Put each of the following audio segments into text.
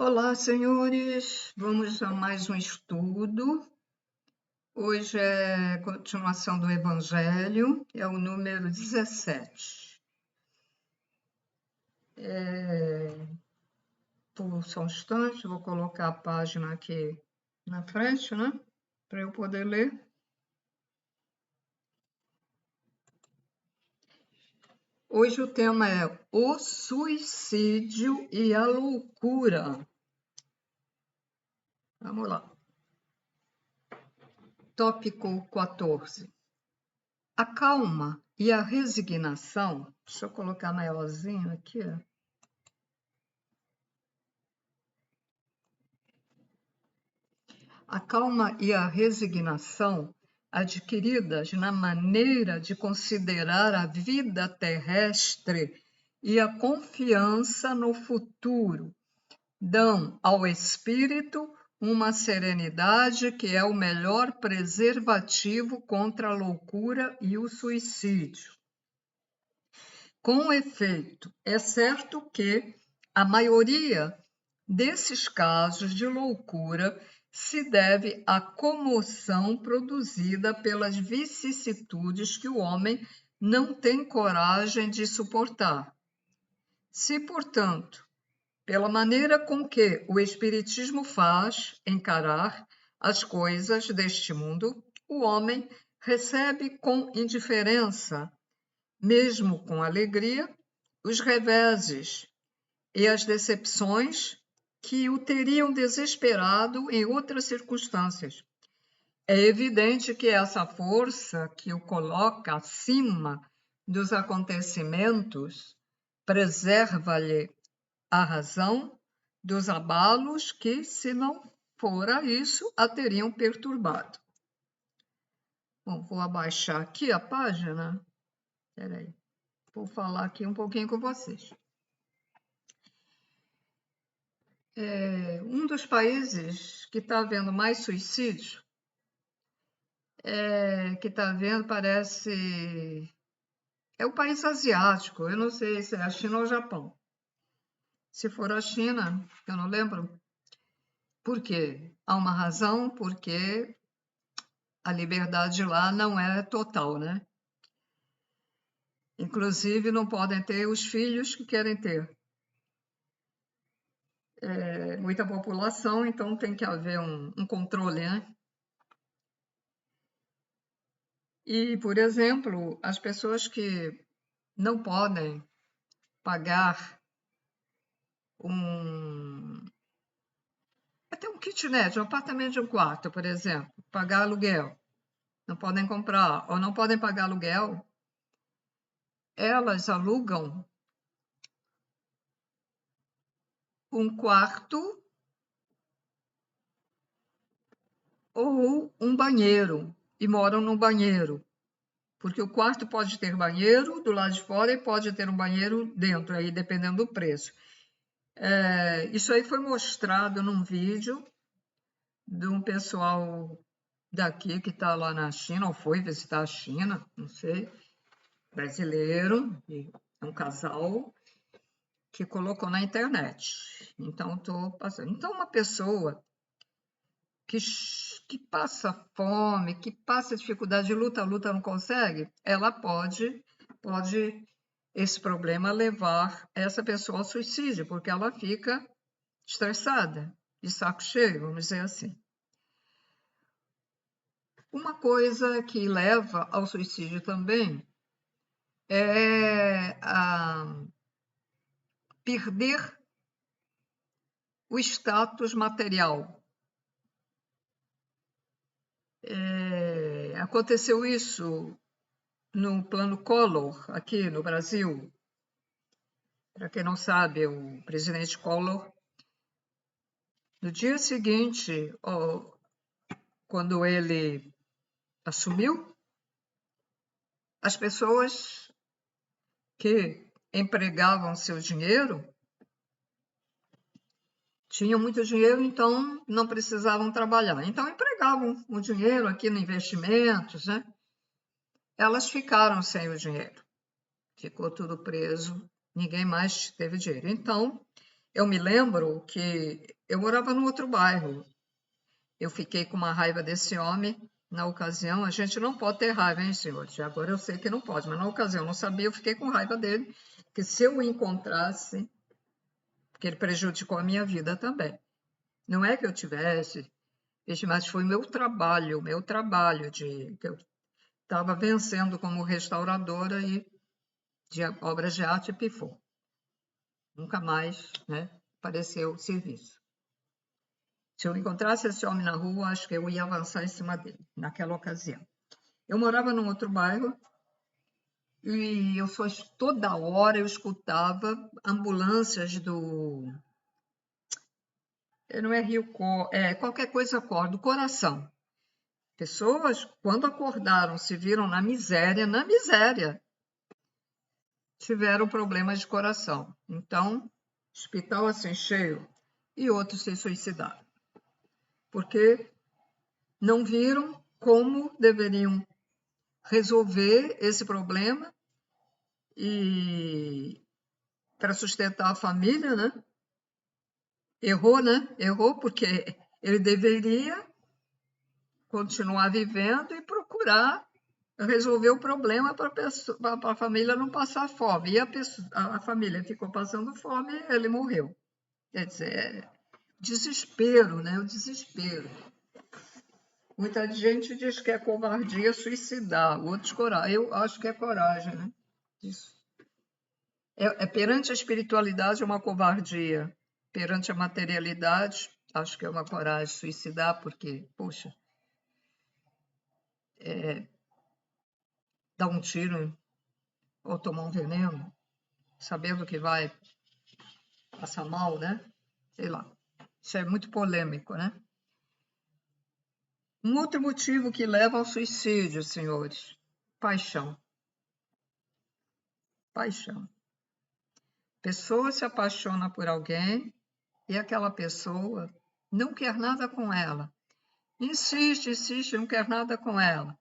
Olá, senhores. Vamos a mais um estudo. Hoje é continuação do Evangelho, é o número 17. Por só um instante, vou colocar a página aqui na frente, né? Para eu poder ler. Hoje o tema é o suicídio e a loucura. Vamos lá. Tópico 14. A calma e a resignação. Deixa eu colocar maiorzinho aqui, ó. A calma e a resignação adquiridas na maneira de considerar a vida terrestre e a confiança no futuro dão ao espírito uma serenidade que é o melhor preservativo contra a loucura e o suicídio. Com efeito, é certo que a maioria desses casos de loucura se deve à comoção produzida pelas vicissitudes que o homem não tem coragem de suportar. Se, portanto, pela maneira com que o Espiritismo faz encarar as coisas deste mundo, o homem recebe com indiferença, mesmo com alegria, os reveses e as decepções que o teriam desesperado em outras circunstâncias. É evidente que essa força que o coloca acima dos acontecimentos preserva-lhe a razão dos abalos que, se não fora isso, a teriam perturbado. Bom, vou abaixar aqui a página. Espera aí. Vou falar aqui um pouquinho com vocês. Um dos países que está havendo mais suicídio, que está havendo, parece... É o país asiático, eu não sei se é a China ou o Japão. Se for a China, eu não lembro. Por quê? Há uma razão, porque a liberdade lá não é total, né? Inclusive, não podem ter os filhos que querem ter. Muita população, então tem que haver um controle, né? E, por exemplo, as pessoas que não podem pagar até um kitnet, um apartamento de um quarto, por exemplo, pagar aluguel, não podem comprar ou não podem pagar aluguel, elas alugam um quarto ou um banheiro e moram no banheiro. Porque o quarto pode ter banheiro do lado de fora e pode ter um banheiro dentro, aí dependendo do preço. Isso aí foi mostrado num vídeo de um pessoal daqui que está lá na China, ou foi visitar a China, não sei, brasileiro, é um casal que colocou na internet. Então, estou passando. Então, uma pessoa que passa fome, que passa dificuldade, luta, não consegue, ela pode esse problema levar essa pessoa ao suicídio, porque ela fica estressada, de saco cheio, vamos dizer assim. Uma coisa que leva ao suicídio também é perder o status material. Aconteceu isso no plano Collor, aqui no Brasil. Para quem não sabe, o presidente Collor, no dia seguinte, quando ele assumiu, as pessoas que empregavam seu dinheiro tinham muito dinheiro, então não precisavam trabalhar. Então empregavam o dinheiro aqui no investimentos, né? Elas ficaram sem o dinheiro. Ficou tudo preso, ninguém mais teve dinheiro. Então, Eu me lembro que eu morava num outro bairro. Eu fiquei com uma raiva desse homem na ocasião. A gente não pode ter raiva, hein, senhores? Agora eu sei que não pode, mas na ocasião eu não sabia, eu fiquei com raiva dele, que se eu o encontrasse, porque ele prejudicou a minha vida também. Não é que eu tivesse, mas foi meu trabalho que eu estava vencendo como restauradora e de obras de arte pifou. Nunca mais, né, apareceu o serviço. Se eu encontrasse esse homem na rua, acho que eu ia avançar em cima dele, naquela ocasião. Eu morava num outro bairro e toda hora eu escutava ambulâncias do... Não é Rio Cor, qualquer coisa cor, do coração. Pessoas, quando acordaram, se viram na miséria, tiveram problemas de coração. Então, hospital assim cheio, e outros se suicidaram. Porque não viram como deveriam resolver esse problema e para sustentar a família, né? Errou, né? Errou porque ele deveria continuar vivendo e procurar resolver o problema para a família não passar fome. E a família ficou passando fome e ele morreu. Quer dizer, desespero, né? O desespero. Muita gente diz que é covardia suicidar, outros coragem. Eu acho que é coragem, né? Isso. Perante a espiritualidade é uma covardia. Perante a materialidade, acho que é uma coragem suicidar, porque, poxa, dar um tiro ou tomar um veneno, sabendo que vai passar mal, né? Sei lá. Isso é muito polêmico, né? Um outro motivo que leva ao suicídio, senhores, paixão. Paixão. Pessoa se apaixona por alguém e aquela pessoa não quer nada com ela. Insiste, não quer nada com ela.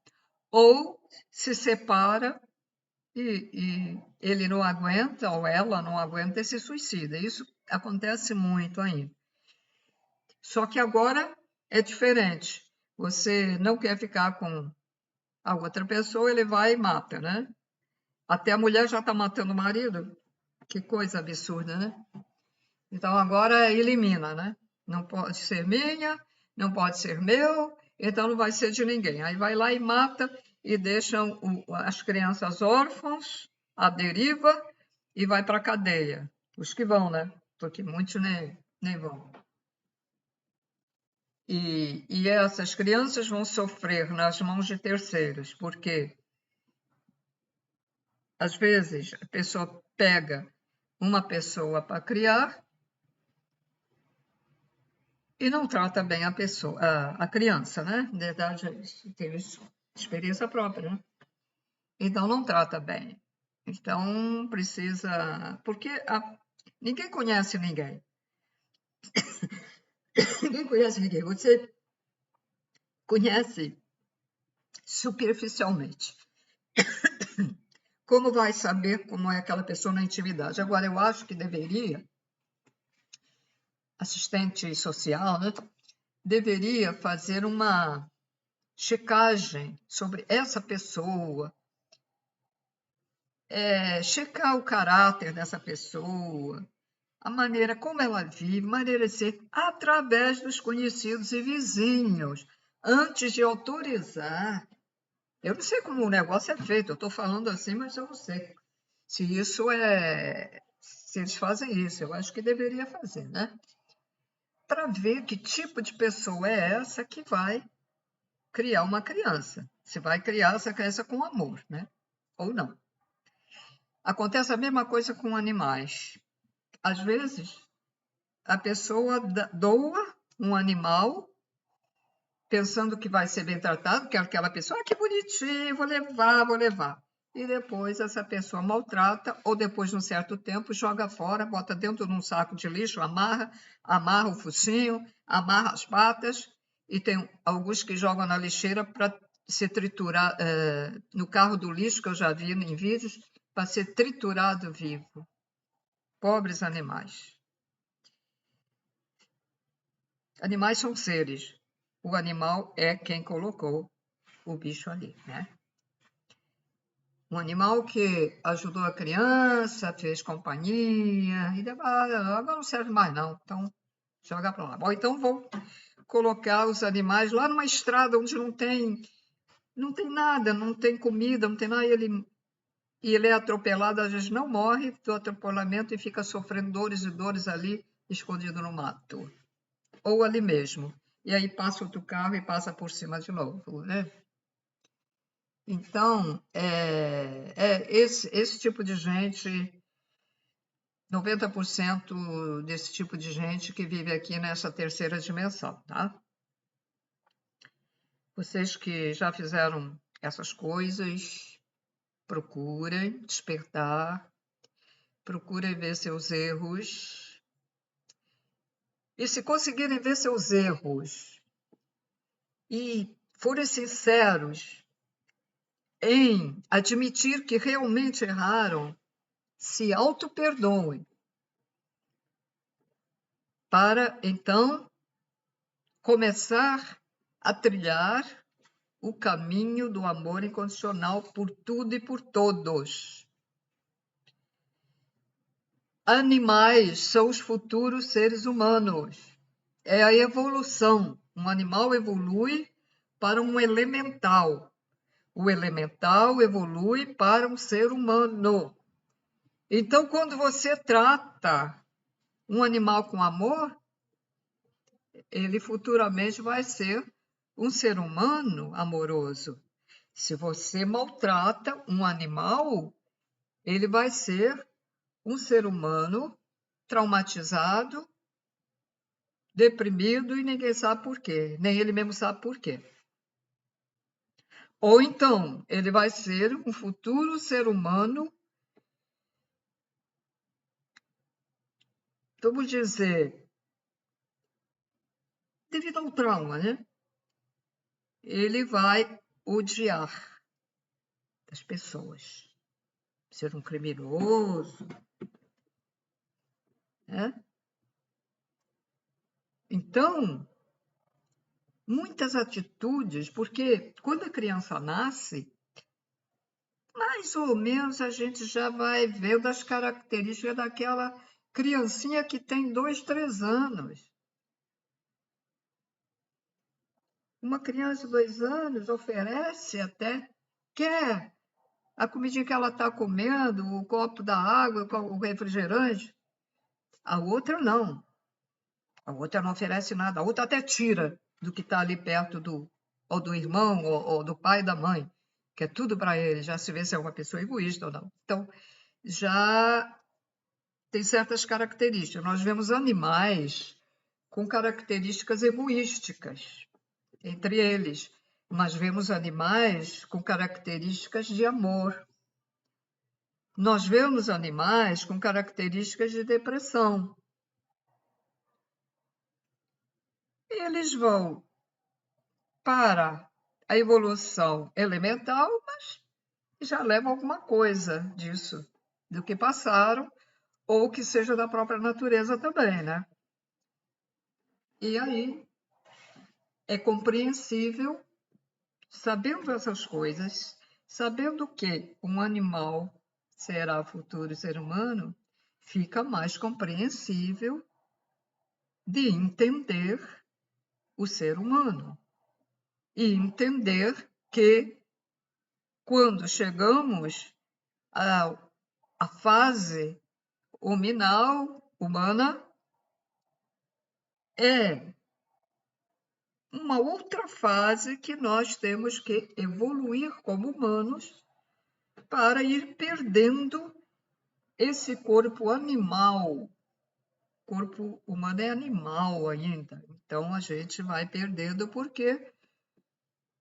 Ou se separa e ele não aguenta, ou ela não aguenta e se suicida. Isso acontece muito ainda. Só que agora é diferente. Você não quer ficar com a outra pessoa, ele vai e mata, né? Até a mulher já está matando o marido. Que coisa absurda, né? Então agora elimina, né? Não pode ser minha, não pode ser meu, então não vai ser de ninguém. Aí vai lá e mata e deixam as crianças órfãos, à deriva, e vai para a cadeia. Os que vão, né? Porque muitos nem vão. E essas crianças vão sofrer nas mãos de terceiros, porque às vezes a pessoa pega uma pessoa para criar e não trata bem a pessoa, a criança, né? Na verdade, tem experiência própria, né? Então não trata bem. Então precisa, porque ninguém conhece ninguém. Ninguém conhece ninguém. Você conhece superficialmente. Como vai saber como é aquela pessoa na intimidade? Agora, eu acho que deveria, assistente social, né, deveria fazer uma checagem sobre essa pessoa, checar o caráter dessa pessoa, a maneira como ela vive, maneira de ser, através dos conhecidos e vizinhos, antes de autorizar. Eu não sei como o negócio é feito, eu estou falando assim, mas eu não sei se se eles fazem isso, eu acho que deveria fazer, né? Para ver que tipo de pessoa é essa que vai criar uma criança. Se vai criar essa criança com amor, né? Ou não. Acontece a mesma coisa com animais. Às vezes, a pessoa doa um animal pensando que vai ser bem tratado, que aquela pessoa, que bonitinho, vou levar. E depois essa pessoa maltrata, ou depois de um certo tempo joga fora, bota dentro de um saco de lixo, amarra o focinho, amarra as patas, e tem alguns que jogam na lixeira para ser triturado, no carro do lixo, que eu já vi em vídeos, para ser triturado vivo. Pobres animais. Animais são seres. O animal é quem colocou o bicho ali, né? Um animal que ajudou a criança, fez companhia, e agora não serve mais não, então joga para lá. Ou então vou colocar os animais lá numa estrada onde não tem nada, não tem comida, não tem nada, e ele é atropelado, às vezes não morre do atropelamento e fica sofrendo dores e dores ali, escondido no mato. Ou ali mesmo. E aí passa outro carro e passa por cima de novo, né? Então, esse tipo de gente, 90% desse tipo de gente que vive aqui nessa terceira dimensão, tá? Vocês que já fizeram essas coisas, procurem despertar, procurem ver seus erros. E se conseguirem ver seus erros e forem sinceros em admitir que realmente erraram, se auto-perdoem, para então começar a trilhar o caminho do amor incondicional por tudo e por todos. Animais são os futuros seres humanos. É a evolução. Um animal evolui para um elemental. O elemental evolui para um ser humano. Então, quando você trata um animal com amor, ele futuramente vai ser um ser humano amoroso. Se você maltrata um animal, ele vai ser um ser humano traumatizado, deprimido e ninguém sabe por quê, nem ele mesmo sabe por quê. Ou então, ele vai ser um futuro ser humano, vamos dizer, devido ao trauma, né? Ele vai odiar as pessoas, ser um criminoso, né? Então, muitas atitudes, porque quando a criança nasce, mais ou menos a gente já vai vendo as características daquela criancinha que tem 2, 3 anos. Uma criança de 2 anos oferece até, quer a comidinha que ela está comendo, o copo da água, o refrigerante. A outra não. A outra não oferece nada. A outra até tira do que está ali perto ou do irmão ou do pai e da mãe, que é tudo para ele. Já se vê se é uma pessoa egoísta ou não. Então, já tem certas características. Nós vemos animais com características egoísticas entre eles, mas vemos animais com características de amor. Nós vemos animais com características de depressão. Eles vão para a evolução elemental, mas já levam alguma coisa disso, do que passaram, ou que seja da própria natureza também, né? E aí é compreensível, sabendo essas coisas, sabendo que um animal será futuro ser humano, fica mais compreensível de entender o ser humano e entender que quando chegamos à fase hominal humana, é uma outra fase que nós temos que evoluir como humanos para ir perdendo esse corpo animal. O corpo humano é animal ainda, então a gente vai perdendo porque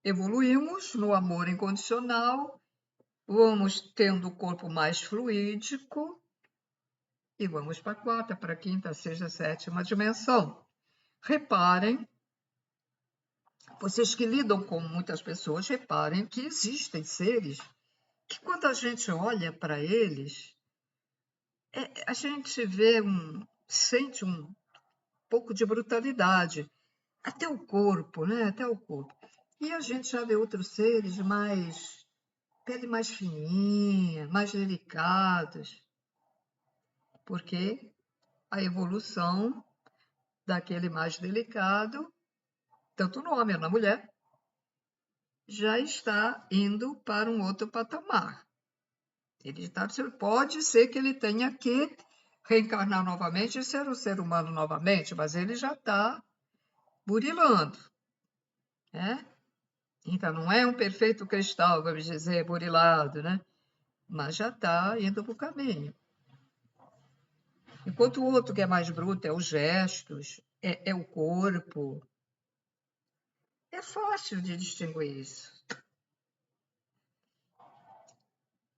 evoluímos no amor incondicional, vamos tendo o corpo mais fluídico e vamos para a quarta, para a quinta, sexta, sétima dimensão. Reparem, vocês que lidam com muitas pessoas, reparem que existem seres que quando a gente olha para eles, a gente sente um pouco de brutalidade. até o corpo, né? Até o corpo. E a gente já vê outros seres mais, pele mais fininha, mais delicados, porque a evolução daquele mais delicado, tanto no homem ou na mulher, já está indo para um outro patamar. Pode ser que ele tenha que reencarnar novamente e ser um ser humano novamente, mas ele já está burilando, né? Então, não é um perfeito cristal, vamos dizer, burilado, né? Mas já está indo para o caminho. Enquanto o outro que é mais bruto é os gestos, é o corpo. É fácil de distinguir isso.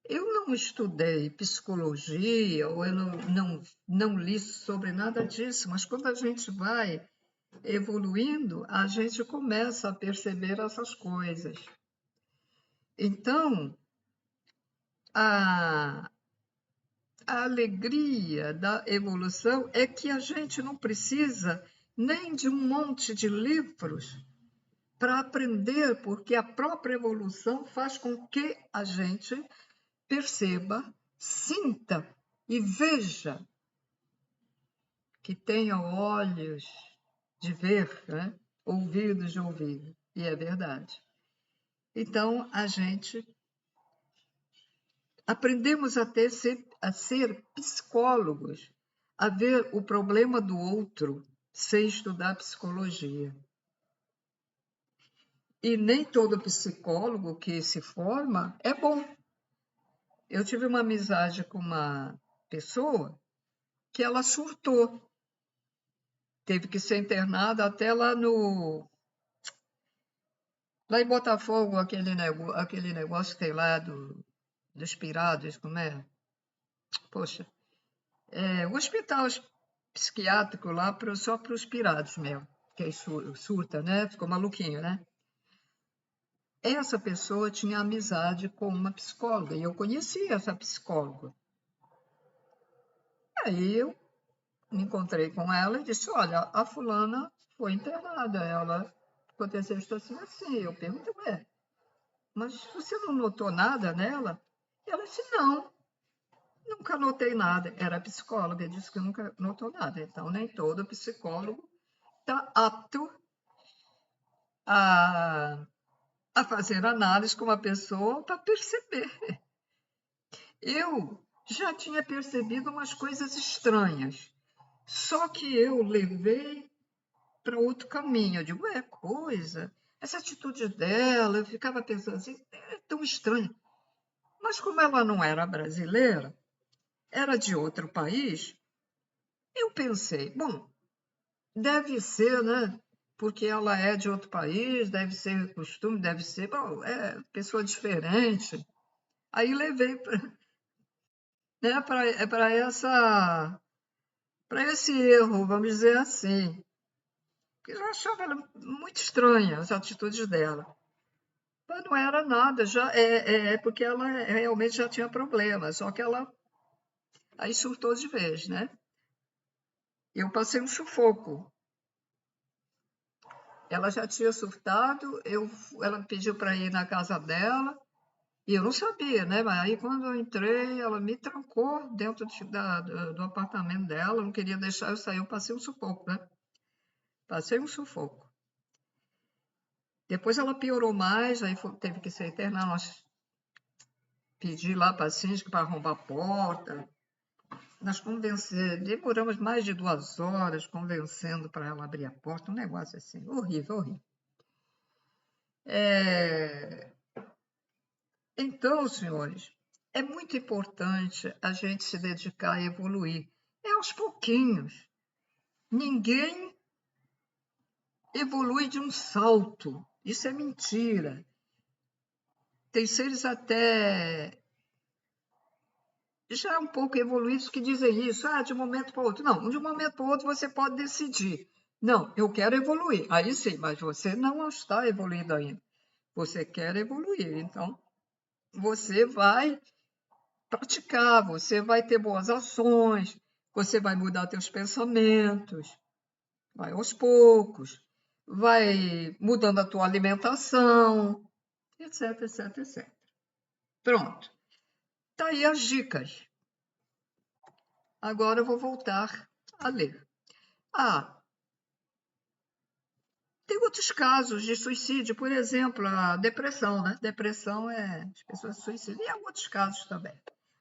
Eu não estudei psicologia, ou eu não li sobre nada disso, mas quando a gente vai evoluindo, a gente começa a perceber essas coisas. Então, a alegria da evolução é que a gente não precisa nem de um monte de livros para aprender, porque a própria evolução faz com que a gente perceba, sinta e veja, que tenha olhos de ver, né? Ouvidos de ouvir, e é verdade. Então, a gente aprendemos a ser psicólogos, a ver o problema do outro sem estudar psicologia. E nem todo psicólogo que se forma é bom. Eu tive uma amizade com uma pessoa que ela surtou, teve que ser internada até lá em Botafogo, aquele negócio que tem lá dos pirados, como é? Poxa, o hospital psiquiátrico lá só para os pirados mesmo, que aí surta, né? Ficou maluquinho, né? Essa pessoa tinha amizade com uma psicóloga, e eu conhecia essa psicóloga. Aí eu me encontrei com ela e disse, olha, a fulana foi internada, ela aconteceu isso assim, assim. Eu perguntei, ué, mas você não notou nada nela? Ela disse, não, nunca notei nada. Era psicóloga, disse que nunca notou nada. Então, nem todo psicólogo está apto a, a fazer análise com uma pessoa para perceber. Eu já tinha percebido umas coisas estranhas, só que eu levei para outro caminho. Eu digo, coisa, essa atitude dela, eu ficava pensando assim, é tão estranha. Mas como ela não era brasileira, era de outro país, eu pensei, bom, deve ser, né? Porque ela é de outro país, deve ser costume, deve ser, bom, é pessoa diferente. Aí levei né, para esse erro, vamos dizer assim. Porque eu achava ela muito estranha, as atitudes dela. Mas não era nada, já porque ela realmente já tinha problemas, só que ela aí surtou de vez, né? Eu passei um sufoco. Ela já tinha surtado, ela pediu para ir na casa dela, e eu não sabia, né? Mas aí quando eu entrei, ela me trancou dentro do apartamento dela, não queria deixar eu sair, eu passei um sufoco, né? Passei um sufoco. Depois ela piorou mais, aí teve que ser internada, nós pedi lá para a síndica para arrombar a porta. Nós demoramos mais de 2 horas convencendo para ela abrir a porta, um negócio assim, horrível, horrível. Então, senhores, é muito importante a gente se dedicar a evoluir. É aos pouquinhos. Ninguém evolui de um salto. Isso é mentira. Tem seres até já um pouco evoluídos que dizem isso, de um momento para o outro. Não, de um momento para o outro você pode decidir. Não, eu quero evoluir. Aí sim, mas você não está evoluído ainda. Você quer evoluir, então você vai praticar, você vai ter boas ações, você vai mudar seus pensamentos, vai aos poucos. vai mudando a tua alimentação, etc, etc, etc. Pronto. Tá aí as dicas. Agora eu vou voltar a ler. Tem outros casos de suicídio, por exemplo, a depressão, né? Depressão as pessoas se suicidam. E há outros casos também.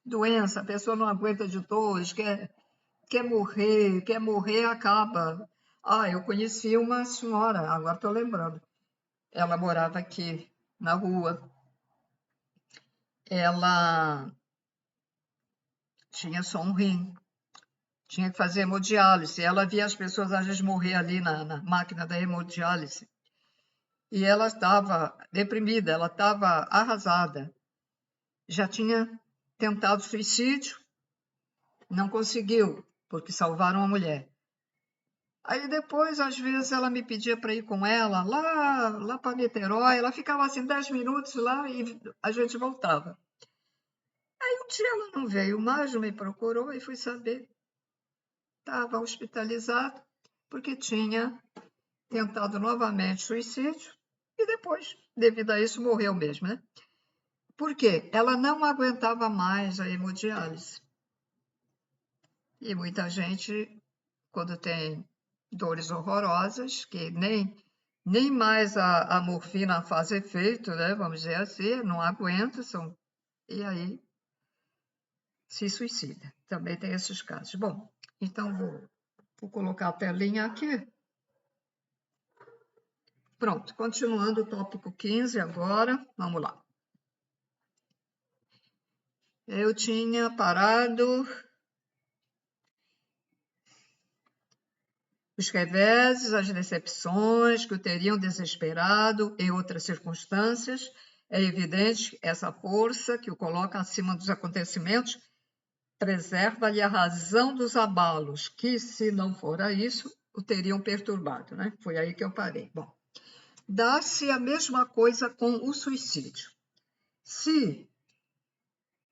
Doença, a pessoa não aguenta de dores, quer morrer, acaba. Eu conheci uma senhora, agora estou lembrando. Ela morava aqui na rua. Ela tinha só um rim, tinha que fazer hemodiálise. Ela via as pessoas às vezes morrer ali na máquina da hemodiálise. E ela estava deprimida, ela estava arrasada. Já tinha tentado suicídio, não conseguiu, porque salvaram a mulher. Aí depois, às vezes, ela me pedia para ir com ela lá para Niterói. Ela ficava assim 10 minutos lá e a gente voltava. Aí um dia ela não veio mais, não me procurou e fui saber. Estava hospitalizada porque tinha tentado novamente suicídio e depois, devido a isso, morreu mesmo, né? Por quê? Ela não aguentava mais a hemodiálise. E muita gente, quando tem dores horrorosas, que nem mais a morfina faz efeito, né? Vamos dizer assim, não aguenta, e aí se suicida. Também tem esses casos. Bom, então vou colocar a telinha aqui. Pronto, continuando o tópico 15 agora, vamos lá. Eu tinha parado os reveses, as decepções que o teriam desesperado em outras circunstâncias. É evidente essa força que o coloca acima dos acontecimentos preserva-lhe a razão dos abalos, que, se não fora isso, o teriam perturbado, né? Foi aí que eu parei. Bom, dá-se a mesma coisa com o suicídio. Se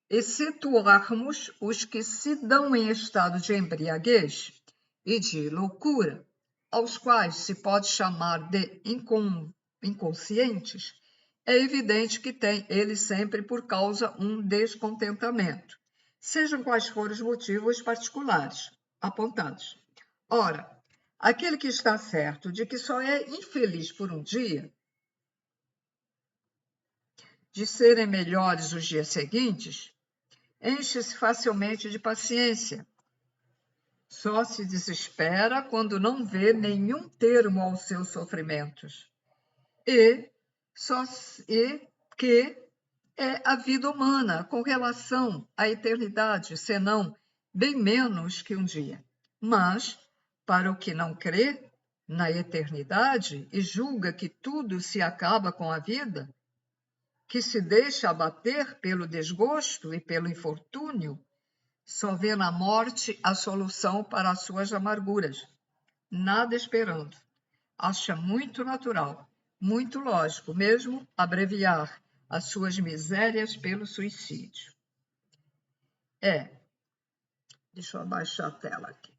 excetuarmos os que se dão em estado de embriaguez e de loucura, aos quais se pode chamar de inconscientes, é evidente que tem ele sempre por causa um descontentamento, sejam quais forem os motivos particulares apontados. Ora, aquele que está certo de que só é infeliz por um dia, de serem melhores os dias seguintes, enche-se facilmente de paciência. Só se desespera quando não vê nenhum termo aos seus sofrimentos. E que é a vida humana com relação à eternidade, senão bem menos que um dia. Mas, para o que não crê na eternidade e julga que tudo se acaba com a vida, que se deixa abater pelo desgosto e pelo infortúnio, só vê na morte a solução para as suas amarguras, nada esperando. Acha muito natural, muito lógico, mesmo abreviar as suas misérias pelo suicídio. Deixa eu abaixar a tela aqui.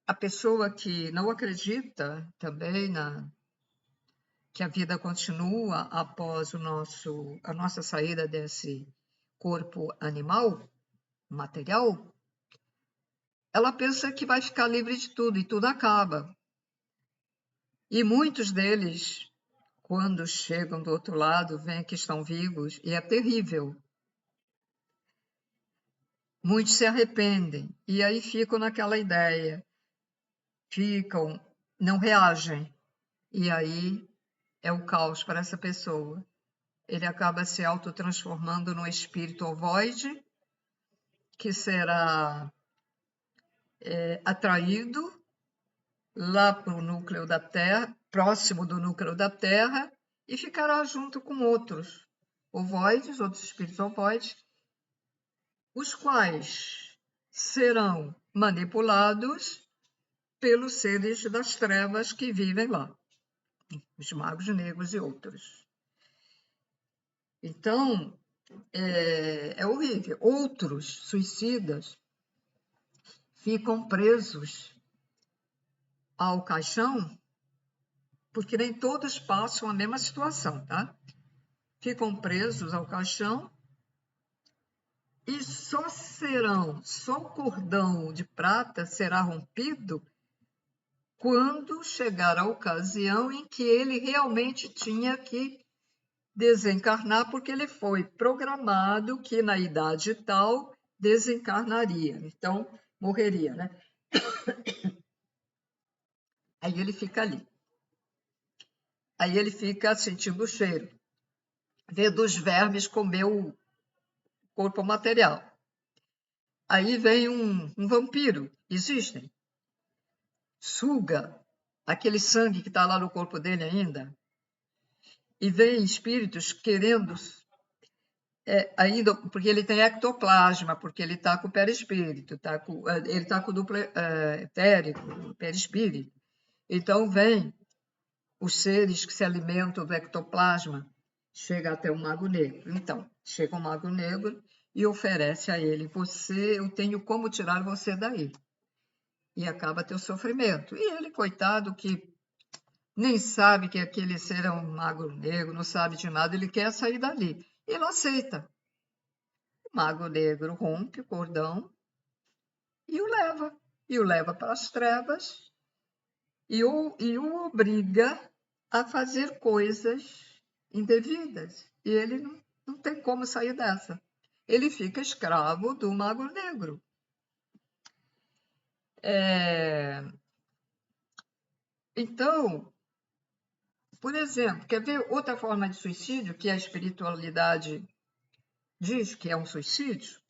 A pessoa que não acredita também que a vida continua após a nossa saída desse corpo animal, material, ela pensa que vai ficar livre de tudo e tudo acaba. E muitos deles, quando chegam do outro lado, veem que estão vivos e é terrível. Muitos se arrependem e aí ficam naquela ideia, não reagem. E aí é o caos para essa pessoa. Ele acaba se autotransformando num espírito ovoide, que será atraído lá para o núcleo da Terra, próximo do núcleo da Terra, e ficará junto com outros ovoides, outros espíritos ovoides, os quais serão manipulados pelos seres das trevas que vivem lá, os magos negros e outros. Então, é horrível. Outros suicidas ficam presos ao caixão, porque nem todos passam a mesma situação, tá? Ficam presos ao caixão e só o cordão de prata será rompido quando chegar a ocasião em que ele realmente tinha que desencarnar, porque ele foi programado que na idade tal desencarnaria, então morreria, né? Aí ele fica ali. Aí ele fica sentindo o cheiro, vendo os vermes comer o corpo material. Aí vem um vampiro, existem, suga aquele sangue que está lá no corpo dele ainda, e vem espíritos querendo, ainda, porque ele tem ectoplasma, porque ele está com o perispírito, ele está com o duplo etérico, perispírito. Então vem os seres que se alimentam do ectoplasma, chega até o Mago Negro. Então, chega o Mago Negro e oferece a ele: eu tenho como tirar você daí. E acaba teu sofrimento. E ele, coitado, que nem sabe que aquele ser é um Mago Negro, não sabe de nada, ele quer sair dali. E não aceita. O Mago Negro rompe o cordão e o leva. E o leva para as trevas e o obriga a fazer coisas indevidas. E ele não tem como sair dessa. Ele fica escravo do Mago Negro. Então, por exemplo, quer ver outra forma de suicídio que a espiritualidade diz que é um suicídio?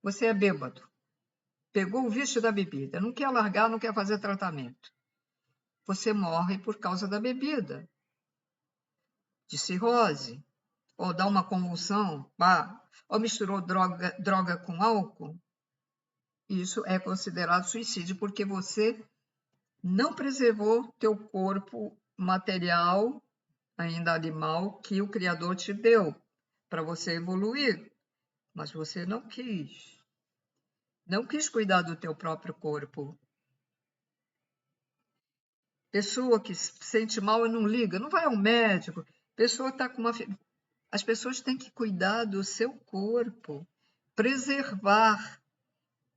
Você é bêbado, pegou o vício da bebida, não quer largar, não quer fazer tratamento. Você morre por causa da bebida, de cirrose, ou dá uma convulsão, ou misturou droga com álcool. Isso é considerado suicídio, porque você não preservou teu corpo material, ainda animal, que o Criador te deu para você evoluir, mas você não quis. Não quis cuidar do teu próprio corpo. Pessoa que se sente mal e não liga, não vai ao médico. Pessoa está com uma... As pessoas têm que cuidar do seu corpo, preservar.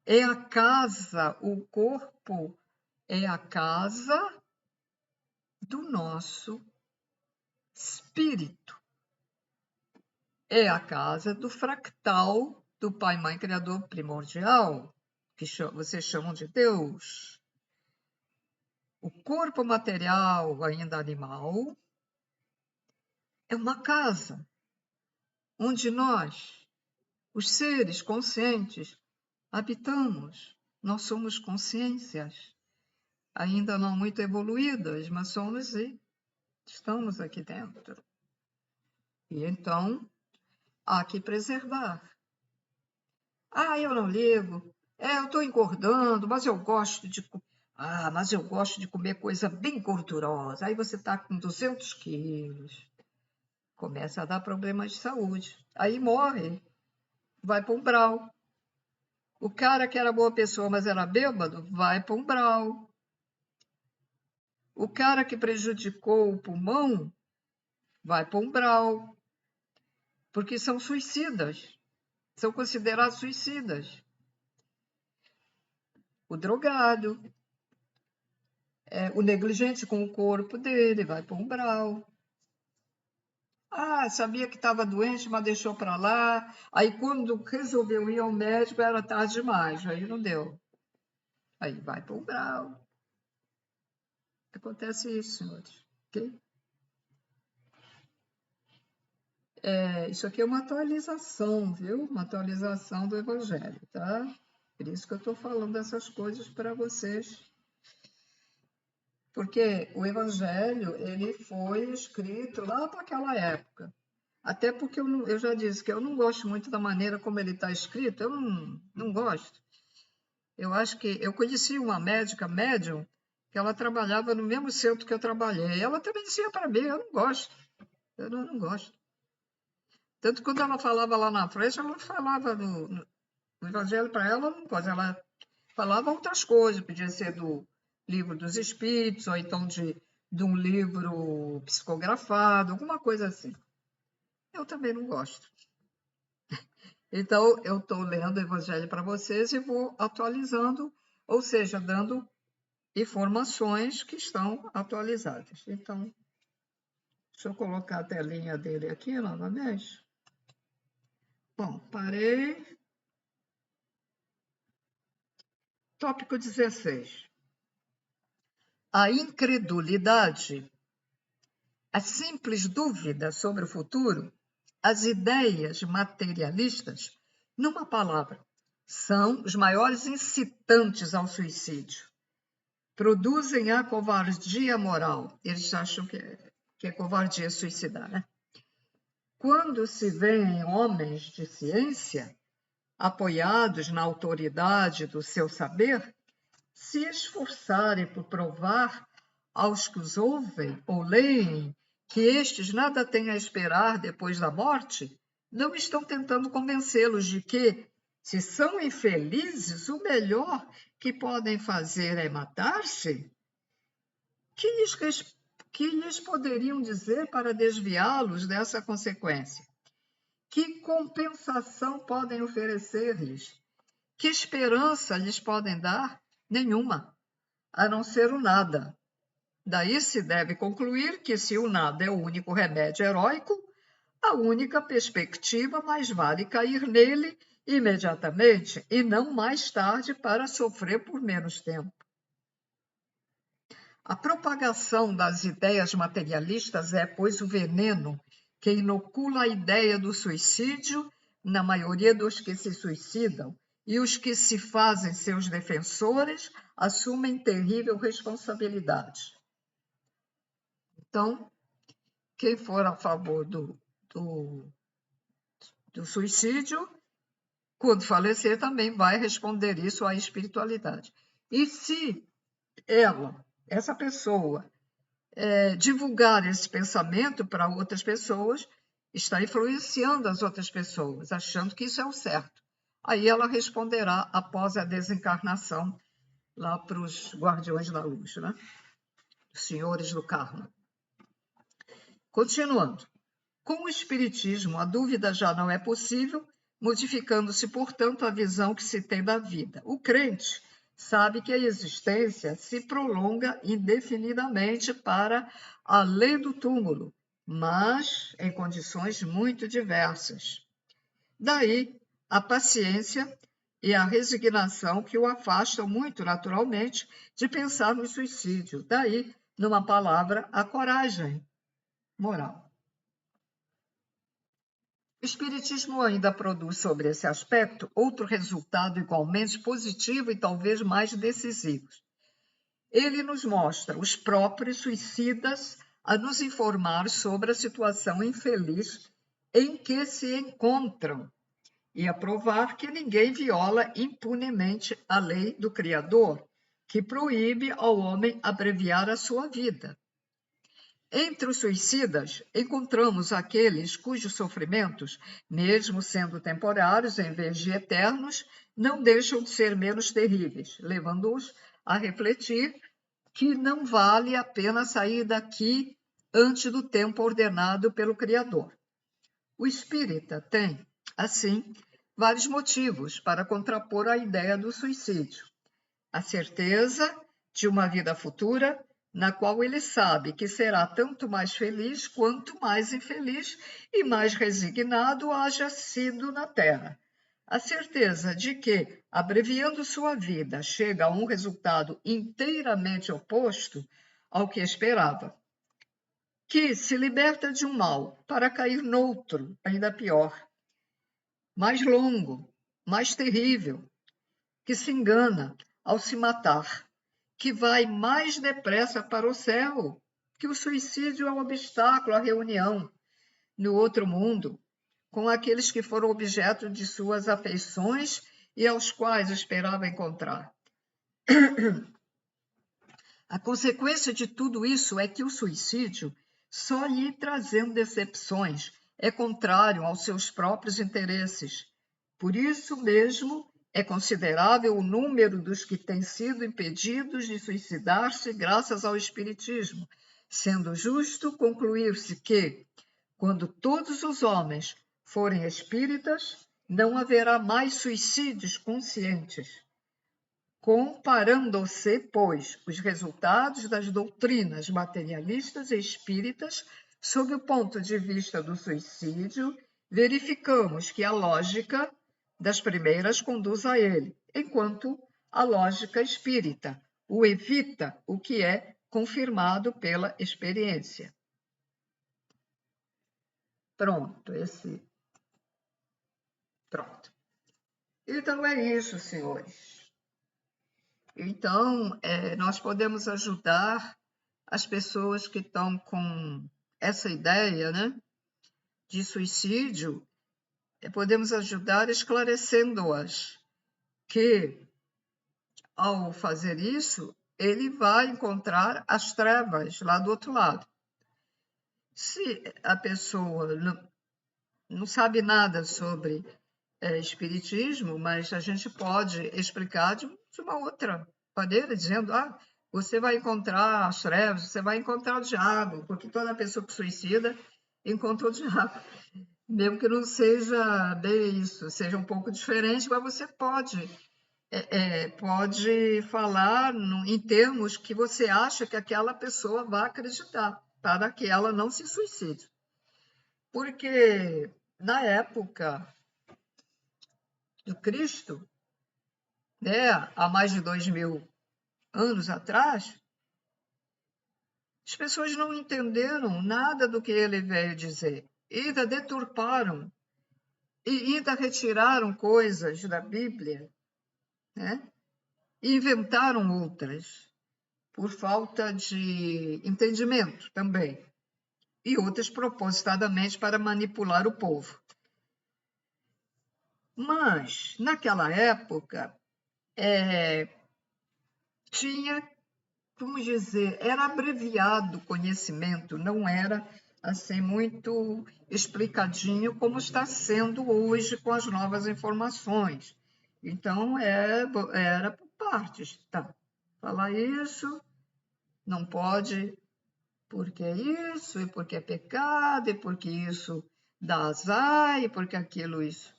É a casa, o corpo é a casa do nosso espírito. É a casa do fractal do Pai, Mãe, Criador primordial, que vocês chamam de Deus. O corpo material, ainda animal, é uma casa onde nós, os seres conscientes, habitamos. Nós somos consciências, ainda não muito evoluídas, mas somos e estamos aqui dentro. E então, há que preservar. Eu não ligo. Eu estou engordando, mas eu gosto de... mas eu gosto de comer coisa bem gordurosa. Aí você está com 200 quilos. Começa a dar problemas de saúde. Aí morre. Vai para o umbral. O cara que era boa pessoa, mas era bêbado, vai para o umbral. O cara que prejudicou o pulmão, vai para o umbral. Porque são suicidas. São considerados suicidas. O drogado, o negligente com o corpo dele, vai para o umbral. Sabia que estava doente, mas deixou para lá. Aí, quando resolveu ir ao médico, era tarde demais. Aí não deu. Aí vai para o umbral. Acontece isso, senhores. Okay? Isso aqui é uma atualização, viu? Uma atualização do Evangelho, tá? Por isso que eu estou falando essas coisas para vocês. Porque o Evangelho, ele foi escrito lá para aquela época. Até porque eu já disse que eu não gosto muito da maneira como ele está escrito, eu não gosto. Eu acho que... Eu conheci uma médica, médium, que ela trabalhava no mesmo centro que eu trabalhei. Ela também dizia para mim, eu não gosto. Eu não gosto. Tanto que quando ela falava lá na frente, ela falava O evangelho para ela não pode, ela falava outras coisas, podia ser do livro dos Espíritos, ou então de um livro psicografado, alguma coisa assim. Eu também não gosto. Então, eu estou lendo o evangelho para vocês e vou atualizando, ou seja, dando informações que estão atualizadas. Então, deixa eu colocar a telinha dele aqui novamente. Bom, parei. Tópico 16. A incredulidade, a simples dúvida sobre o futuro, as ideias materialistas, numa palavra, são os maiores incitantes ao suicídio. Produzem a covardia moral. Eles acham que é covardia suicidar, né? Quando se vêem homens de ciência, apoiados na autoridade do seu saber, se esforçarem por provar aos que os ouvem ou leem que estes nada têm a esperar depois da morte, não estão tentando convencê-los de que, se são infelizes, o melhor que podem fazer é matar-se? Que lhes poderiam dizer para desviá-los dessa consequência? Que compensação podem oferecer-lhes? Que esperança lhes podem dar? Nenhuma, a não ser o nada. Daí se deve concluir que, se o nada é o único remédio heróico, a única perspectiva mais vale cair nele imediatamente e não mais tarde para sofrer por menos tempo. A propagação das ideias materialistas é, pois, o veneno que inocula a ideia do suicídio na maioria dos que se suicidam, e os que se fazem seus defensores assumem terrível responsabilidade. Então, quem for a favor do suicídio, quando falecer, também vai responder isso à espiritualidade. E se essa pessoa, divulgar esse pensamento para outras pessoas, está influenciando as outras pessoas, achando que isso é o certo. Aí ela responderá após a desencarnação lá para os guardiões da luz, né? Os senhores do karma. Continuando. Com o espiritismo, a dúvida já não é possível, modificando-se, portanto, a visão que se tem da vida. O crente sabe que a existência se prolonga indefinidamente para além do túmulo, mas em condições muito diversas. Daí a paciência e a resignação que o afastam muito naturalmente de pensar no suicídio. Daí, numa palavra, a coragem moral. O Espiritismo ainda produz sobre esse aspecto outro resultado igualmente positivo e talvez mais decisivo. Ele nos mostra os próprios suicidas a nos informar sobre a situação infeliz em que se encontram e a provar que ninguém viola impunemente a lei do Criador, que proíbe ao homem abreviar a sua vida. Entre os suicidas, encontramos aqueles cujos sofrimentos, mesmo sendo temporários em vez de eternos, não deixam de ser menos terríveis, levando-os a refletir que não vale a pena sair daqui antes do tempo ordenado pelo Criador. O espírita tem, assim, vários motivos para contrapor a ideia do suicídio. A certeza de uma vida futura, na qual ele sabe que será tanto mais feliz quanto mais infeliz e mais resignado haja sido na Terra. A certeza de que, abreviando sua vida, chega a um resultado inteiramente oposto ao que esperava. Que se liberta de um mal para cair noutro, ainda pior, mais longo, mais terrível, que se engana ao se matar, que vai mais depressa para o céu, que o suicídio é um obstáculo à reunião no outro mundo, com aqueles que foram objeto de suas afeições e aos quais esperava encontrar. A consequência de tudo isso é que o suicídio, só lhe trazendo decepções, é contrário aos seus próprios interesses, Por isso mesmo, é considerável o número dos que têm sido impedidos de suicidar-se graças ao Espiritismo, sendo justo concluir-se que, quando todos os homens forem espíritas, não haverá mais suicídios conscientes. Comparando-se, pois, os resultados das doutrinas materialistas e espíritas sob o ponto de vista do suicídio, verificamos que a lógica das primeiras conduz a ele, enquanto a lógica espírita o evita, o que é confirmado pela experiência. Pronto. Então é isso, senhores. Então, nós podemos ajudar as pessoas que estão com essa ideia, né, de suicídio, podemos ajudar esclarecendo-as que, ao fazer isso, ele vai encontrar as trevas lá do outro lado. Se a pessoa não sabe nada sobre espiritismo, mas a gente pode explicar de uma outra maneira, dizendo, você vai encontrar as trevas, você vai encontrar o diabo, porque toda pessoa que suicida encontra o diabo. Mesmo que não seja bem isso, seja um pouco diferente, mas você pode falar em termos que você acha que aquela pessoa vai acreditar, para que ela não se suicide. Porque na época do Cristo, né, há mais de 2000 anos atrás, as pessoas não entenderam nada do que ele veio dizer, ainda deturparam e ainda retiraram coisas da Bíblia, né, e inventaram outras, por falta de entendimento também, e outras propositadamente para manipular o povo. Mas, naquela época, tinha, vamos dizer, era abreviado o conhecimento, não era assim muito explicadinho como está sendo hoje com as novas informações. Então, era por partes. Tá, falar isso, não pode, porque é isso, e porque é pecado, e porque isso dá azar, e porque aquilo isso.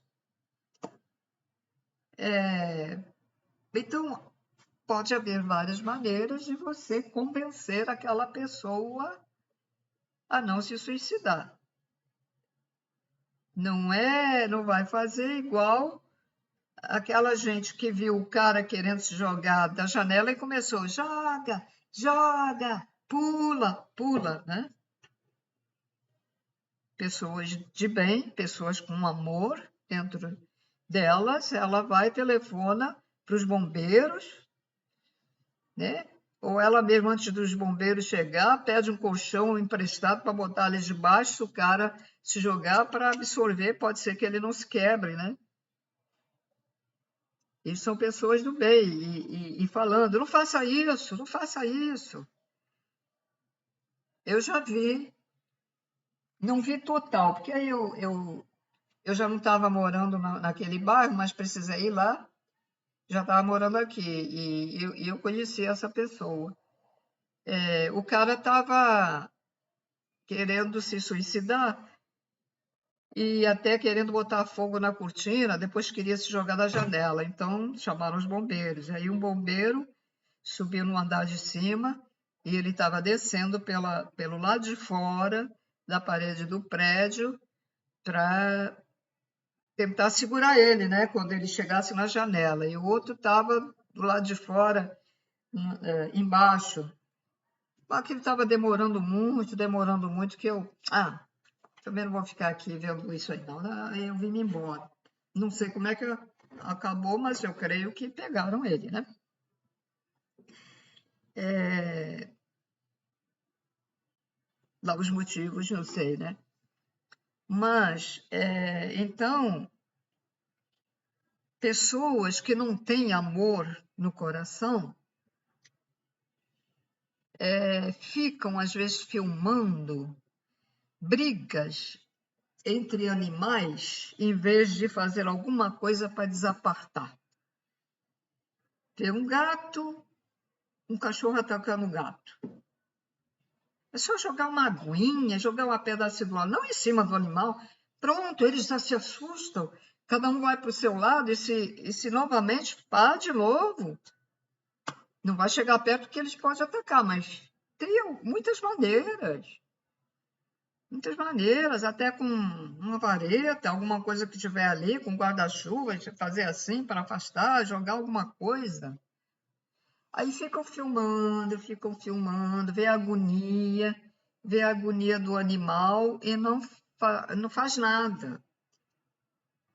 Então, pode haver várias maneiras de você convencer aquela pessoa a não se suicidar. Não vai fazer igual aquela gente que viu o cara querendo se jogar da janela e começou, joga, joga, pula, pula, né? Pessoas de bem, pessoas com amor dentro delas, ela vai e telefona para os bombeiros, né? Ou ela mesma, antes dos bombeiros chegar, pede um colchão emprestado para botar ali debaixo, se o cara se jogar para absorver, pode ser que ele não se quebre, né? E são pessoas do bem, e falando, não faça isso, não faça isso. Eu já vi, não vi total, porque aí eu já não estava morando naquele bairro, mas precisei ir lá, já estava morando aqui, e eu conheci essa pessoa. O cara estava querendo se suicidar e até querendo botar fogo na cortina, depois queria se jogar da janela. Então, chamaram os bombeiros. Aí um bombeiro subiu no andar de cima e ele estava descendo pelo lado de fora da parede do prédio para tentar segurar ele, né, quando ele chegasse na janela. E o outro estava do lado de fora, embaixo. Mas aquilo estava demorando muito, que eu também não vou ficar aqui vendo isso aí, não. Aí eu vim embora. Não sei como é que acabou, mas eu creio que pegaram ele, né? Lá os motivos, não sei, né? Mas, então, pessoas que não têm amor no coração ficam, às vezes, filmando brigas entre animais, em vez de fazer alguma coisa para desapartar. Tem um gato, um cachorro atacando o gato. É só jogar uma aguinha, jogar uma pedacinho do lado, não em cima do animal. Pronto, eles já se assustam. Cada um vai para o seu lado e se novamente pá de novo. Não vai chegar perto porque eles podem atacar, mas tem muitas maneiras. Muitas maneiras, até com uma vareta, alguma coisa que tiver ali, com guarda-chuva, fazer assim para afastar, jogar alguma coisa. Aí ficam filmando, vê a agonia do animal e não faz nada.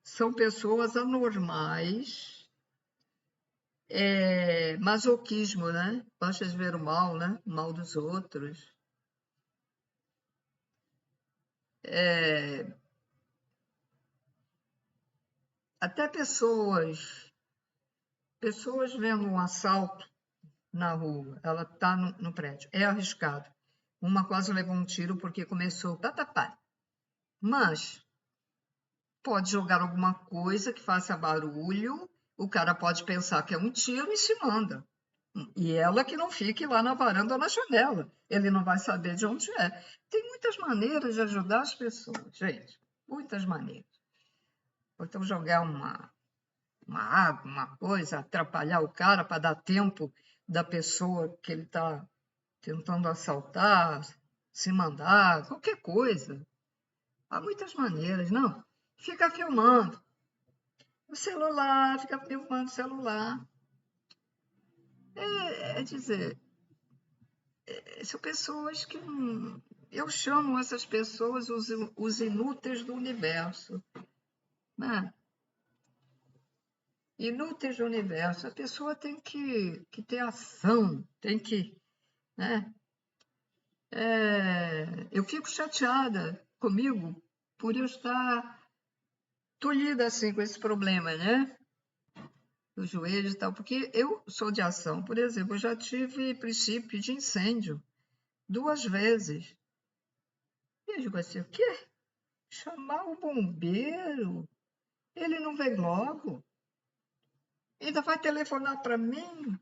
São pessoas anormais, masoquismo, né? Gosta de ver o mal, né? O mal dos outros. Até pessoas vendo um assalto na rua, ela está no prédio, é arriscado. Uma quase levou um tiro porque começou pá. Mas pode jogar alguma coisa que faça barulho, o cara pode pensar que é um tiro e se manda. E ela que não fique lá na varanda ou na janela. Ele não vai saber de onde é. Tem muitas maneiras de ajudar as pessoas, gente. Muitas maneiras. Ou então jogar uma água, uma coisa, atrapalhar o cara para dar tempo da pessoa que ele está tentando assaltar, se mandar, qualquer coisa. Há muitas maneiras, não? Fica filmando o celular, fica filmando o celular. É dizer, são pessoas que eu chamo essas pessoas os inúteis do universo, né? Inúteis do universo. A pessoa tem que ter ação, tem que, né? Eu fico chateada comigo por eu estar tolhida assim com esse problema, né? Do joelho e tal, porque eu sou de ação. Por exemplo, eu já tive princípio de incêndio 2 vezes. E eu digo assim, o quê? Chamar o bombeiro? Ele não vem logo? Ainda vai telefonar para mim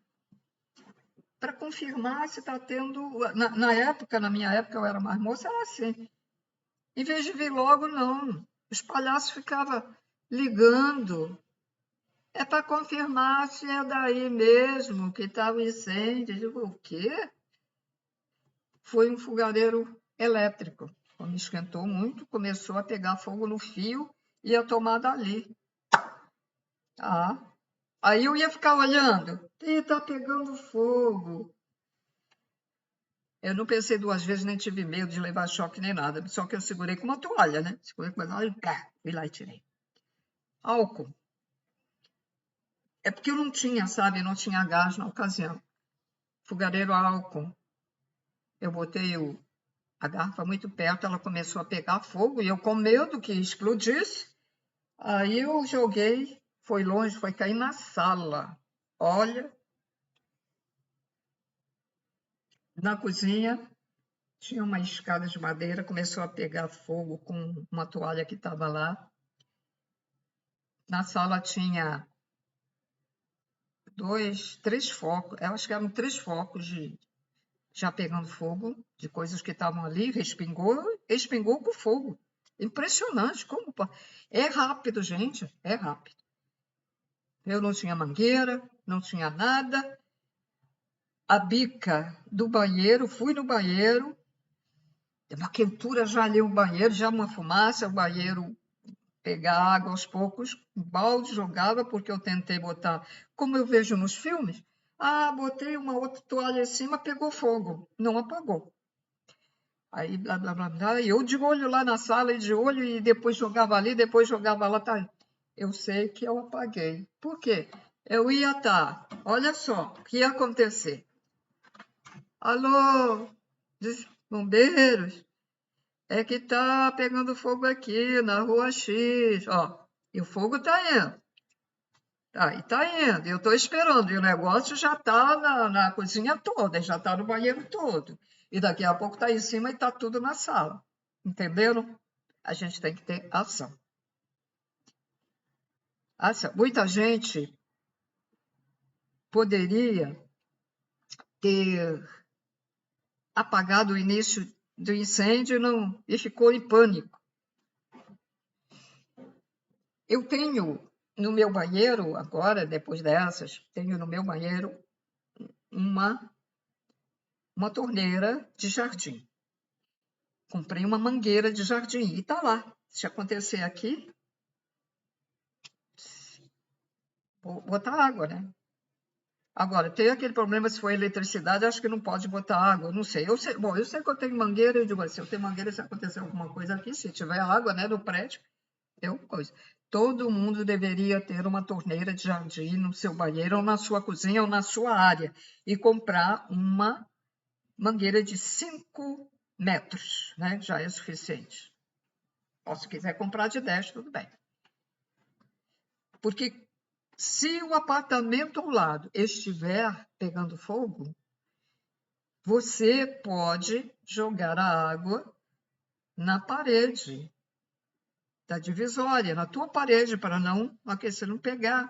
para confirmar se está tendo... Na minha época, eu era mais moça, era assim. Em vez de vir logo, não. Os palhaços ficavam ligando. É para confirmar se é daí mesmo que está o incêndio. Eu digo, o quê? Foi um fogareiro elétrico. Quando esquentou muito, começou a pegar fogo no fio e a tomada ali. Aí eu ia ficar olhando. E está pegando fogo. Eu não pensei 2 vezes, nem tive medo de levar choque nem nada. Só que eu segurei com uma toalha, né? Segurei com uma toalha e fui lá e tirei. Álcool. É porque eu não tinha, sabe? Não tinha gás na ocasião. Fogareiro álcool. Eu botei a garrafa muito perto, ela começou a pegar fogo e eu com medo que explodisse. Aí eu joguei, foi longe, foi cair na sala. Olha, na cozinha tinha uma escada de madeira, começou a pegar fogo com uma toalha que estava lá. Na sala tinha 2, 3 focos, eu acho que eram 3 focos já pegando fogo, de coisas que estavam ali, respingou com fogo. Impressionante, como é rápido, gente, é rápido. Eu não tinha mangueira, não tinha nada. A bica do banheiro, fui no banheiro, uma quentura já ali o banheiro, já uma fumaça, o banheiro pegar água aos poucos, um balde jogava, porque eu tentei botar, como eu vejo nos filmes, botei uma outra toalha em cima, pegou fogo, não apagou. Aí, blá, blá, blá, blá, e eu de olho lá na sala, e de olho, e depois jogava ali, depois jogava lá, tá. Eu sei que eu apaguei. Por quê? Eu ia estar, olha só, o que ia acontecer? Alô, bombeiros, é que tá pegando fogo aqui na rua X, ó, e o fogo tá indo. E tá indo, eu tô esperando, e o negócio já tá na cozinha toda, já tá no banheiro todo. E daqui a pouco tá em cima e tá tudo na sala. Entenderam? a gente tem que ter ação. Muita gente poderia ter apagado o início do incêndio e ficou em pânico. Eu tenho no meu banheiro, agora, depois dessas, tenho no meu banheiro uma torneira de jardim. Comprei uma mangueira de jardim e está lá. Se acontecer aqui, vou botar água, né? Agora, tem aquele problema se for eletricidade, acho que não pode botar água, não sei. Eu sei que eu tenho mangueira, eu digo assim, eu tenho mangueira, se acontecer alguma coisa aqui, se tiver água, né, no prédio, coisa. Todo mundo deveria ter uma torneira de jardim no seu banheiro, ou na sua cozinha, ou na sua área, e comprar uma mangueira de 5 metros, né? Já é suficiente. Ou se quiser comprar de 10, tudo bem. Porque se o apartamento ao lado estiver pegando fogo, você pode jogar a água na parede da divisória, na tua parede, para não aquecer, não pegar.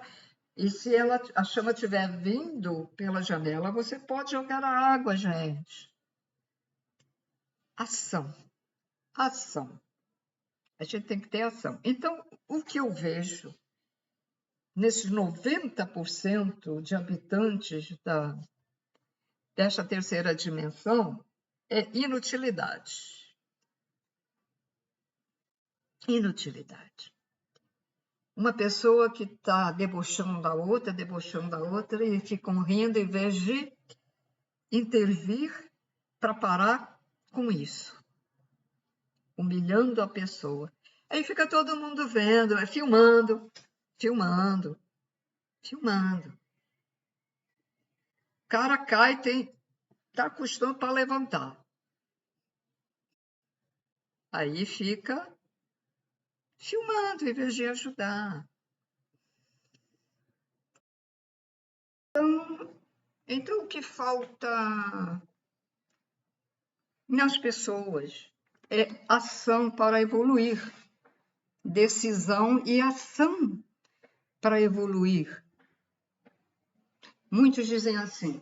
E se a chama estiver vindo pela janela, você pode jogar a água, gente. Ação. Ação. A gente tem que ter ação. Então, o que eu vejo nesses 90% de habitantes desta terceira dimensão é inutilidade. Inutilidade. Uma pessoa que está debochando da outra, e ficam rindo em vez de intervir para parar com isso, humilhando a pessoa. Aí fica todo mundo vendo, filmando. O cara cai, está custando para levantar. Aí fica filmando em vez de ajudar. Então o que falta nas pessoas é ação para evoluir, decisão e ação para evoluir. Muitos dizem assim: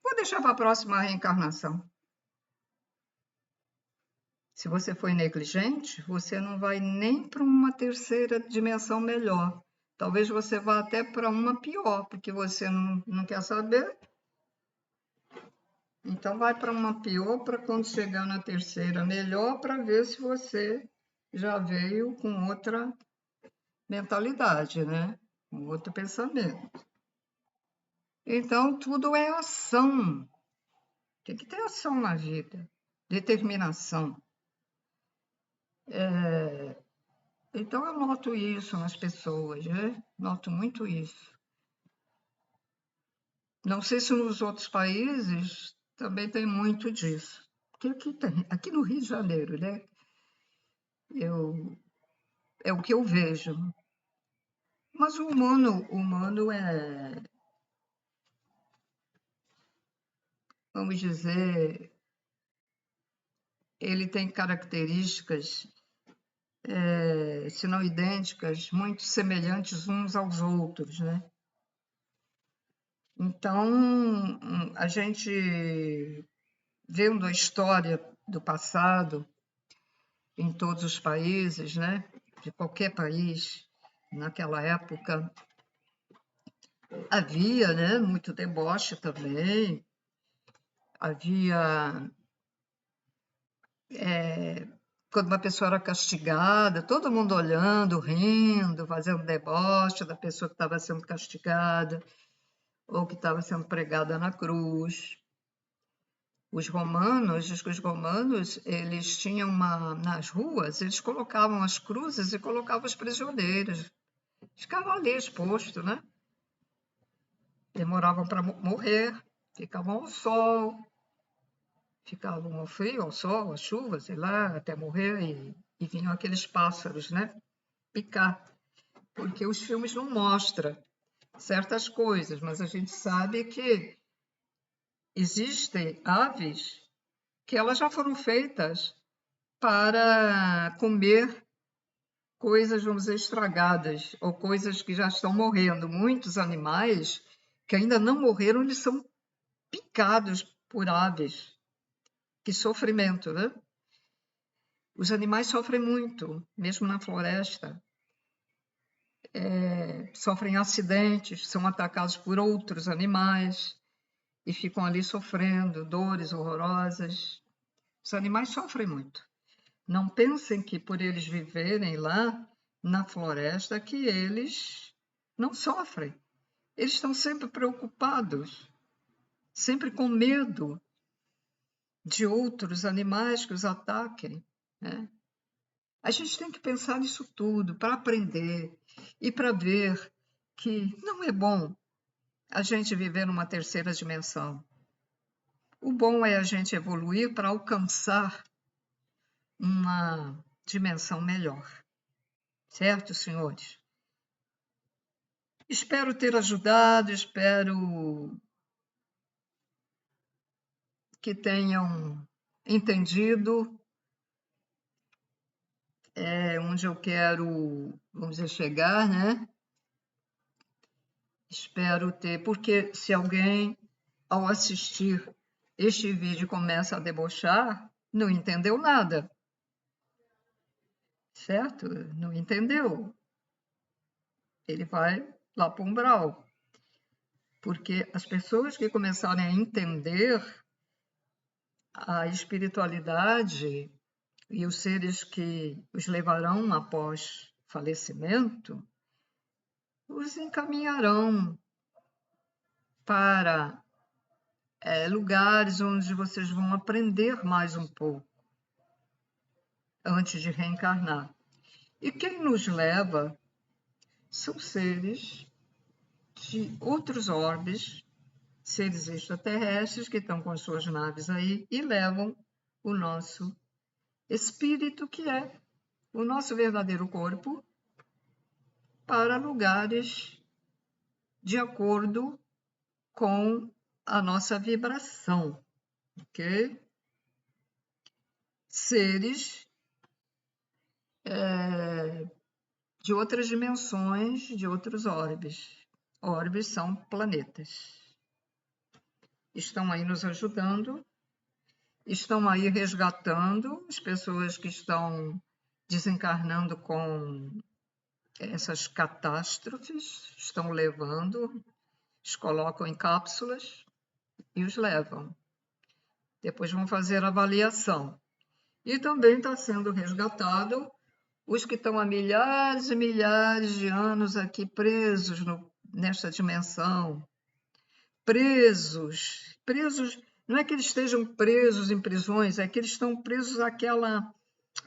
vou deixar para a próxima reencarnação. Se você foi negligente, você não vai nem para uma terceira dimensão melhor. Talvez você vá até para uma pior, porque você não quer saber. Então, vai para uma pior para quando chegar na terceira melhor, para ver se você já veio com outra mentalidade, né? Com outro pensamento. Então, tudo é ação. Tem que ter ação na vida, determinação. Então, eu noto isso nas pessoas, né? Noto muito isso. Não sei se nos outros países também tem muito disso. Porque aqui no Rio de Janeiro, né? É o que eu vejo. Mas o humano é, vamos dizer, ele tem características, se não idênticas, muito semelhantes uns aos outros, né? Então, a gente, vendo a história do passado em todos os países, né? De qualquer país, naquela época, havia, né, muito deboche também, havia... quando uma pessoa era castigada, todo mundo olhando, rindo, fazendo deboche da pessoa que estava sendo castigada ou que estava sendo pregada na cruz. Os romanos, eles tinham nas ruas, eles colocavam as cruzes e colocavam os prisioneiros. Ficavam ali expostos, né? Demoravam para morrer, ficavam ao sol, ficavam ao frio, ao sol, à chuva, sei lá, até morrer, e vinham aqueles pássaros, né? Picar. Porque os filmes não mostram certas coisas, mas a gente sabe que existem aves que elas já foram feitas para comer coisas, vamos dizer, estragadas, ou coisas que já estão morrendo. Muitos animais que ainda não morreram, eles são picados por aves. Que sofrimento, né? Os animais sofrem muito, mesmo na floresta. Sofrem acidentes, são atacados por outros animais e ficam ali sofrendo dores horrorosas. Os animais sofrem muito. Não pensem que por eles viverem lá na floresta que eles não sofrem. Eles estão sempre preocupados, sempre com medo de outros animais que os ataquem, né? A gente tem que pensar nisso tudo para aprender e para ver que não é bom a gente viver numa terceira dimensão. O bom é a gente evoluir para alcançar uma dimensão melhor. Certo, senhores? Espero ter ajudado, espero que tenham entendido onde eu quero, vamos dizer, chegar, né? Espero ter, porque se alguém, ao assistir este vídeo, começa a debochar, não entendeu nada, certo? Não entendeu. Ele vai lá para o umbral. Porque as pessoas que começarem a entender a espiritualidade e os seres que os levarão após falecimento, os encaminharão para lugares onde vocês vão aprender mais um pouco antes de reencarnar. E quem nos leva são seres de outros orbes, seres extraterrestres que estão com as suas naves aí e levam o nosso espírito, que é o nosso verdadeiro corpo, para lugares de acordo com a nossa vibração, ok? Seres de outras dimensões, de outros orbes. Orbes são planetas. Estão aí nos ajudando, estão aí resgatando as pessoas que estão desencarnando com essas catástrofes, estão levando, os colocam em cápsulas e os levam. Depois vão fazer a avaliação. E também está sendo resgatado os que estão há milhares e milhares de anos aqui presos nesta dimensão. Presos, não é que eles estejam presos em prisões, é que eles estão presos àquela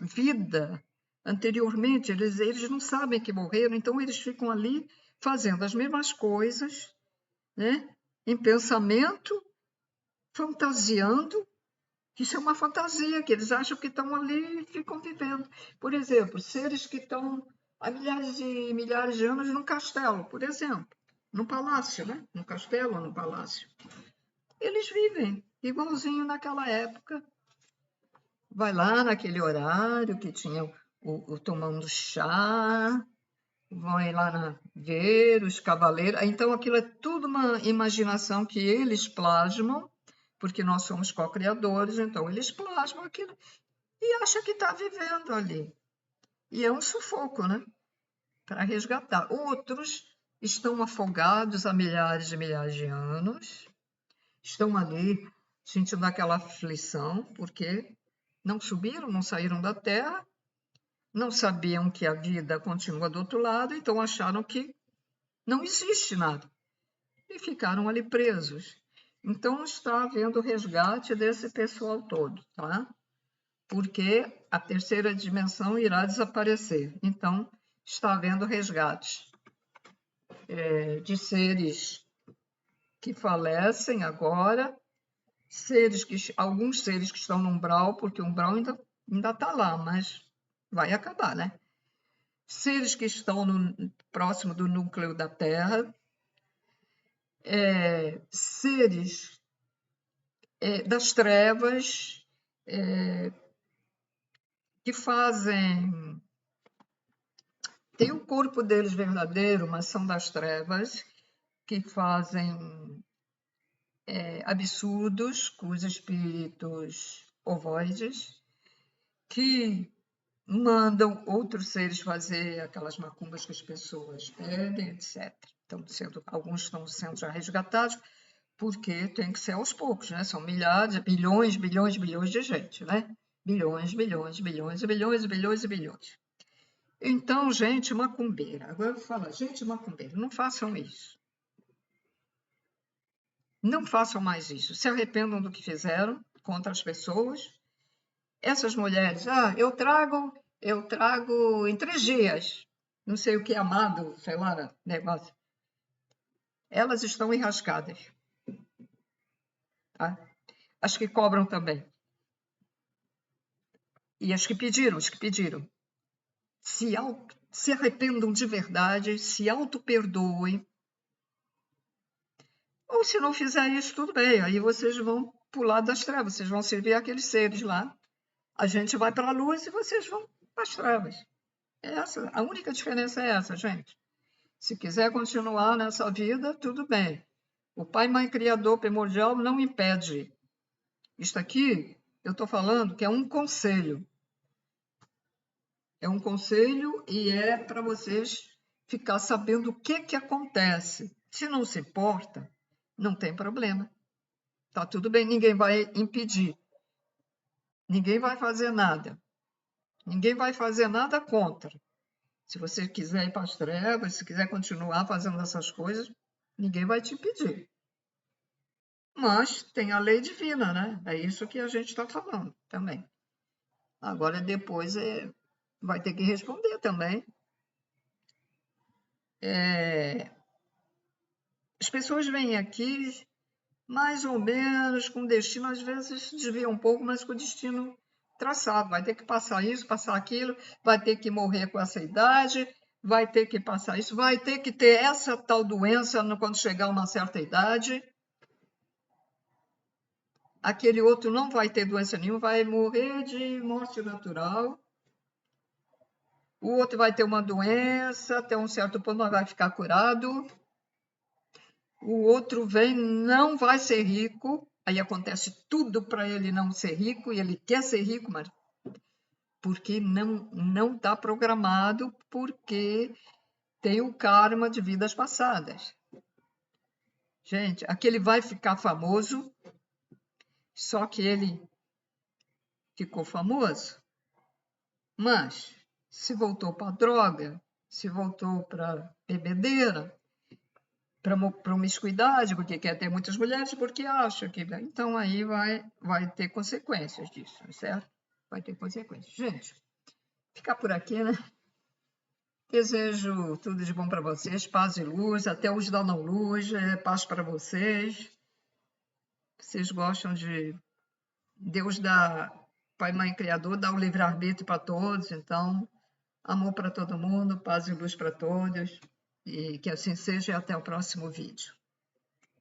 vida anteriormente. Eles não sabem que morreram, então eles ficam ali fazendo as mesmas coisas, né? Em pensamento, fantasiando. Isso é uma fantasia, que eles acham que estão ali e ficam vivendo. Por exemplo, seres que estão há milhares e milhares de anos num castelo, por exemplo, num palácio, né? Num castelo ou num palácio. Eles vivem igualzinho naquela época. Vai lá naquele horário que tinha o tomando chá, vão lá ver os cavaleiros. Então, aquilo é tudo uma imaginação que eles plasmam, porque nós somos co-criadores, então eles plasmam aquilo e acham que está vivendo ali. E é um sufoco, né? Para resgatar. Outros estão afogados há milhares de anos, estão ali sentindo aquela aflição, porque não subiram, não saíram da Terra, não sabiam que a vida continua do outro lado, então acharam que não existe nada e ficaram ali presos. Então está havendo resgate desse pessoal todo, tá? Porque a terceira dimensão irá desaparecer. Então está havendo resgate de seres que falecem agora, alguns seres que estão no umbral, porque o umbral ainda está lá, mas vai acabar, né? Seres que estão próximo do núcleo da Terra, seres das trevas, que fazem... Tem o corpo deles verdadeiro, mas são das trevas, que fazem absurdos com os espíritos ovoides, que mandam outros seres fazer aquelas macumbas que as pessoas pedem, etc. Alguns estão sendo já resgatados, porque tem que ser aos poucos, né? São milhares, bilhões de gente, né? Bilhões e bilhões. Então, gente macumbeira. Agora eu vou falar, gente macumbeira, não façam isso. Não façam mais isso. Se arrependam do que fizeram contra as pessoas. Essas mulheres, eu trago em 3 dias. Não sei o que é amado, sei lá, negócio. Elas estão enrascadas. Tá? As que cobram também. E as que pediram. Se arrependam de verdade, se auto-perdoem. Ou se não fizer isso, tudo bem. Aí vocês vão pular das trevas, vocês vão servir aqueles seres lá. A gente vai para a luz e vocês vão para as trevas. A única diferença é essa, gente. Se quiser continuar nessa vida, tudo bem. O Pai, Mãe, Criador primordial não impede. Isto aqui, eu estou falando que é um conselho. É um conselho e é para vocês ficar sabendo o que acontece. Se não se importa, não tem problema. Tá tudo bem, ninguém vai impedir. Ninguém vai fazer nada. Ninguém vai fazer nada contra. Se você quiser ir para as trevas, se quiser continuar fazendo essas coisas, ninguém vai te impedir. Mas tem a lei divina, né? É isso que a gente está falando também. Agora, depois, vai ter que responder também. As pessoas vêm aqui mais ou menos com destino, às vezes desvia um pouco, mas com destino traçado. Vai ter que passar isso, passar aquilo, vai ter que morrer com essa idade, vai ter que passar isso, vai ter que ter essa tal doença quando chegar a uma certa idade. Aquele outro não vai ter doença nenhuma, vai morrer de morte natural. O outro vai ter uma doença, até um certo ponto não vai ficar curado. O outro vem, não vai ser rico, aí acontece tudo para ele não ser rico, e ele quer ser rico, mas porque não está programado, porque tem o karma de vidas passadas. Gente, aquele vai ficar famoso, só que ele ficou famoso, mas se voltou para droga, se voltou para bebedeira, para promiscuidade, porque quer ter muitas mulheres, porque acha que... Então, aí vai ter consequências disso, certo? Vai ter consequências. Gente, ficar por aqui, né? Desejo tudo de bom para vocês, paz e luz, até hoje dá não luz, paz para vocês. Vocês gostam de... Deus dá, Pai, Mãe, Criador, dá o livre-arbítrio para todos, então, amor para todo mundo, paz e luz para todos, e que assim seja, e até o próximo vídeo.